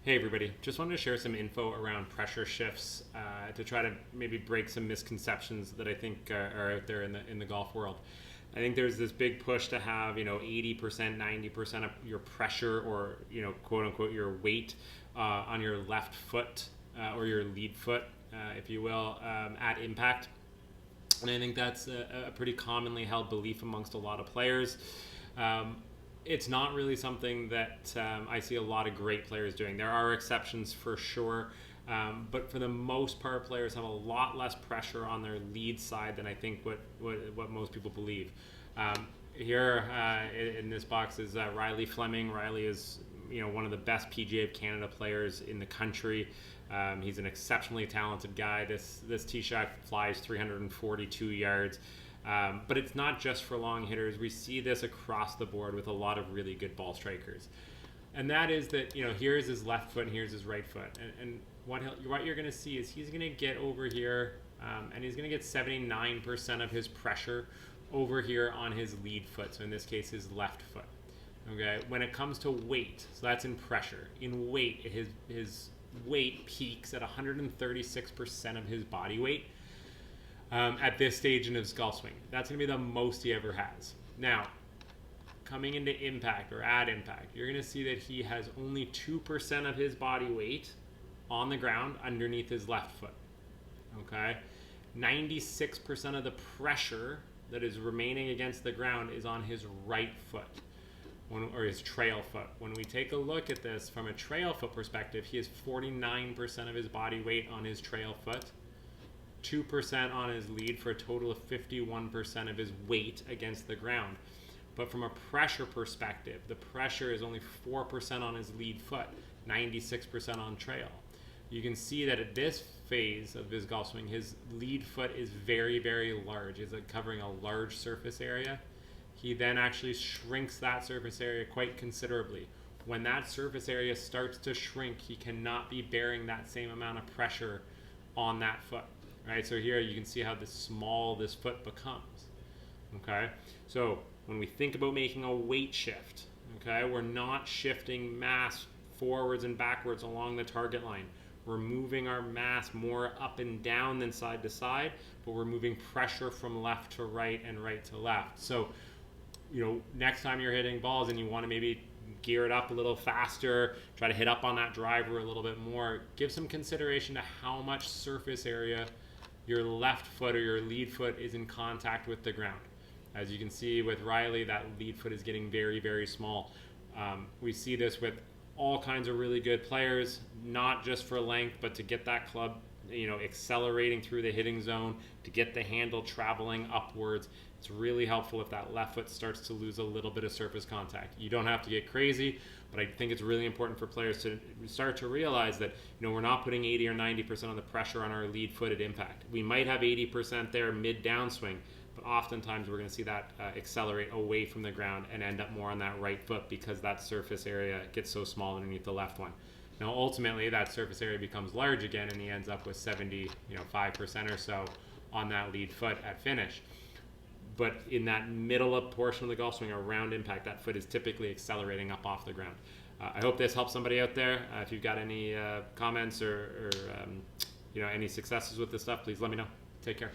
Hey everybody, just wanted to share some info around pressure shifts to try to maybe break some misconceptions that I think are out there in the golf world. I think there's this big push to have 80%, 90% of your pressure or quote unquote your weight on your left foot or your lead foot, if you will, at impact. And I think that's a pretty commonly held belief amongst a lot of players. It's not really something that I see a lot of great players doing. There are exceptions for sure, but for the most part, players have a lot less pressure on their lead side than I think what most people believe. Here in this box is Riley Fleming. Riley is one of the best PGA of Canada players in the country. He's an exceptionally talented guy. This tee shot flies 342 yards. But it's not just for long hitters. We see this across the board with a lot of really good ball strikers. And that is that, here's his left foot and here's his right foot. And what you're going to see is he's going to get over here and he's going to get 79% of his pressure over here on his lead foot. So in this case, his left foot. Okay. When it comes to weight, so that's in pressure. In weight, his weight peaks at 136% of his body weight. At this stage in his golf swing. That's going to be the most he ever has. Now, coming into impact or at impact, you're going to see that he has only 2% of his body weight on the ground underneath his left foot. Okay? 96% of the pressure that is remaining against the ground is on his right foot, or his trail foot. When we take a look at this from a trail foot perspective, he has 49% of his body weight on his trail foot, 2% on his lead for a total of 51% of his weight against the ground. But from a pressure perspective, the pressure is only 4% on his lead foot, 96% on trail. You can see that at this phase of his golf swing, his lead foot is very, very large. He's covering a large surface area. He then actually shrinks that surface area quite considerably. When that surface area starts to shrink, he cannot be bearing that same amount of pressure on that foot. Right, so here you can see how small this foot becomes. Okay, so when we think about making a weight shift, okay, we're not shifting mass forwards and backwards along the target line. We're moving our mass more up and down than side to side, but we're moving pressure from left to right and right to left. So, next time you're hitting balls and you want to maybe gear it up a little faster, try to hit up on that driver a little bit more, give some consideration to how much surface area your left foot or your lead foot is in contact with the ground. As you can see with Riley, that lead foot is getting very, very small. We see this with all kinds of really good players, not just for length, but to get that club, accelerating through the hitting zone, to get the handle traveling upwards. It's really helpful if that left foot starts to lose a little bit of surface contact. You don't have to get crazy, but I think it's really important for players to start to realize that we're not putting 80 or 90% of the pressure on our lead foot at impact. We might have 80% there mid downswing, but oftentimes we're going to see that accelerate away from the ground and end up more on that right foot because that surface area gets so small underneath the left one. Now, ultimately, that surface area becomes large again, and he ends up with 5% or so on that lead foot at finish. But in that middle portion of the golf swing around impact, that foot is typically accelerating up off the ground. I hope this helps somebody out there. If you've got any comments or any successes with this stuff, please let me know. Take care.